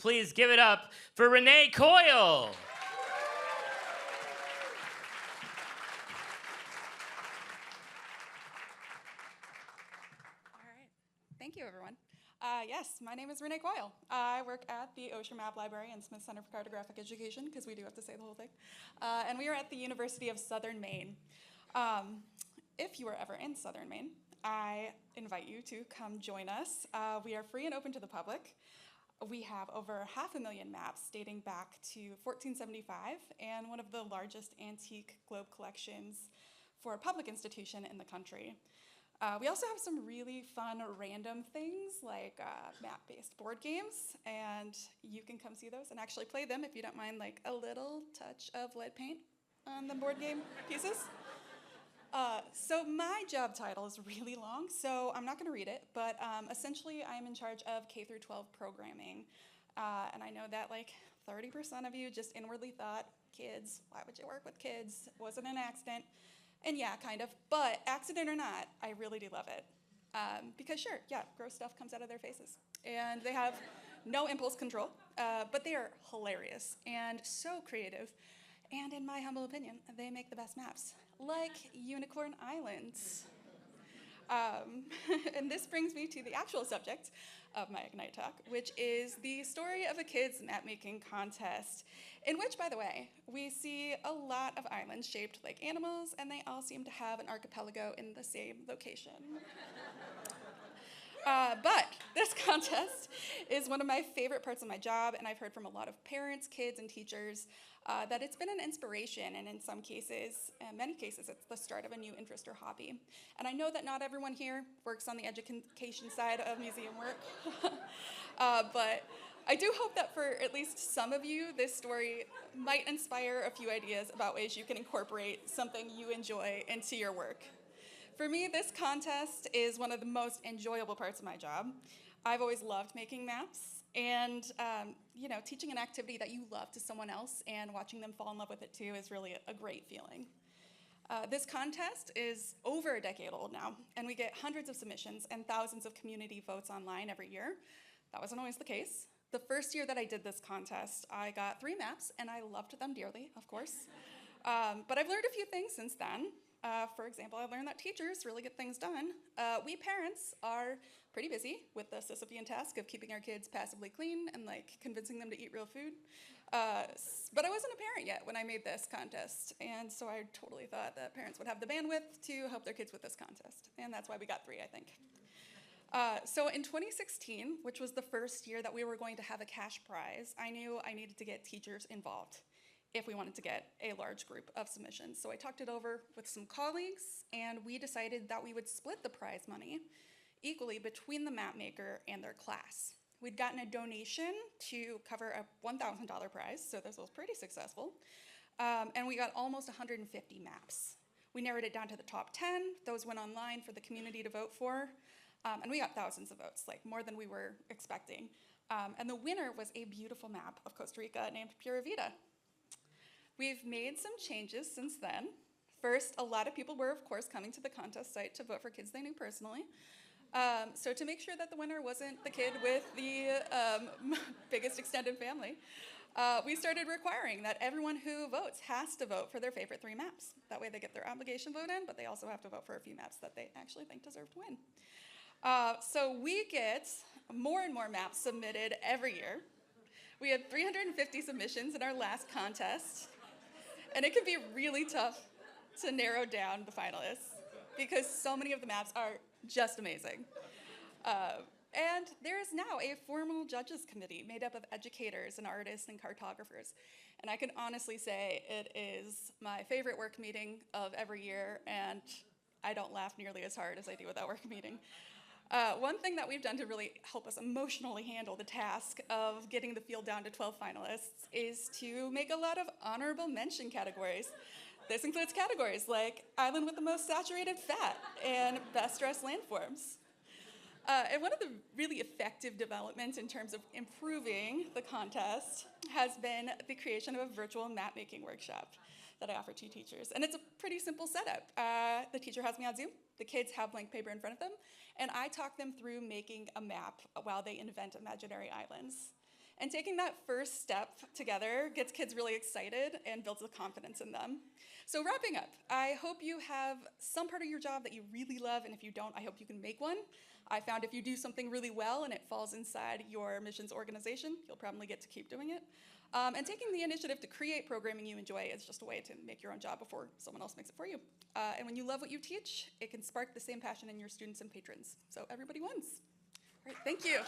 Please give it up for Renee Keul. Thank you, everyone. Yes, my name is Renee Keul. I work at the Ocean Map Library and Smith Center for Cartographic Education, because we do have to say the whole thing. And we are at the University of Southern Maine. If you are ever in Southern Maine, I invite you to come join us. We are free and open to the public. We have over 500,000 maps dating back to 1475 and one of the largest antique globe collections for a public institution in the country. We also have some really fun random things like map-based board games, and you can come see those and actually play them if you don't mind like a little touch of lead paint on the board game pieces. So my job title is really long, so I'm not going to read it, but essentially I'm in charge of K through 12 programming, and I know that like 30% of you just inwardly thought, kids, why would you work with kids? Was it an accident? And yeah, kind of, but accident or not, I really do love it. Because sure, yeah, gross stuff comes out of their faces. And they have no impulse control, but they are hilarious and so creative. And in my humble opinion, they make the best maps, like Unicorn Islands. And this brings me to the actual subject of my Ignite talk, which is the story of a kids' map-making contest, in which, by the way, we see a lot of islands shaped like animals, and they all seem to have an archipelago in the same location. But this contest is one of my favorite parts of my job, and I've heard from a lot of parents, kids, and teachers that it's been an inspiration, and in some cases, many cases, it's the start of a new interest or hobby. And I know that not everyone here works on the education side of museum work, but I do hope that for at least some of you, this story might inspire a few ideas about ways you can incorporate something you enjoy into your work. For me, this contest is one of the most enjoyable parts of my job. I've always loved making maps, and teaching an activity that you love to someone else and watching them fall in love with it too is really a great feeling. This contest is over a decade old now, and we get hundreds of submissions and thousands of community votes online every year. That wasn't always the case. The first year that I did this contest, I got 3 maps, and I loved them dearly, of course. But I've learned a few things since then. For example, I learned that teachers really get things done. We parents are pretty busy with the Sisyphean task of keeping our kids passively clean and like convincing them to eat real food. But I wasn't a parent yet when I made this contest, and so I totally thought that parents would have the bandwidth to help their kids with this contest, and that's why we got 3, I think. So in 2016, which was the first year that we were going to have a cash prize, I knew I needed to get teachers involved if we wanted to get a large group of submissions. So I talked it over with some colleagues, and we decided that we would split the prize money equally between the map maker and their class. We'd gotten a donation to cover a $1,000 prize, so this was pretty successful, and we got almost 150 maps. We narrowed it down to the top 10. Those went online for the community to vote for, and we got thousands of votes, like more than we were expecting. And the winner was a beautiful map of Costa Rica named Pura Vida. We've made some changes since then. First, a lot of people were, of course, coming to the contest site to vote for kids they knew personally. So to make sure that the winner wasn't the kid with the biggest extended family, we started requiring that everyone who votes has to vote for their favorite 3 maps. That way they get their obligation vote in, but they also have to vote for a few maps that they actually think deserve to win. So we get more and more maps submitted every year. We had 350 submissions in our last contest, and it can be really tough to narrow down the finalists because so many of the maps are just amazing. And there is now a formal judges committee made up of educators and artists and cartographers. And I can honestly say it is my favorite work meeting of every year, and I don't laugh nearly as hard as I do at that work meeting. One thing that we've done to really help us emotionally handle the task of getting the field down to 12 finalists is to make a lot of honorable mention categories. This includes categories like Island with the most saturated fat and best dressed landforms. And one of the really effective developments in terms of improving the contest has been the creation of a virtual map-making workshop that I offer to teachers. And it's a pretty simple setup. The teacher has me on Zoom, the kids have blank paper in front of them, and I talk them through making a map while they invent imaginary islands. And taking that first step together gets kids really excited and builds the confidence in them. So wrapping up, I hope you have some part of your job that you really love, and if you don't, I hope you can make one. I found if you do something really well and it falls inside your missions organization, you'll probably get to keep doing it. And taking the initiative to create programming you enjoy is just a way to make your own job before someone else makes it for you. And when you love what you teach, it can spark the same passion in your students and patrons. So everybody wins. All right, thank you.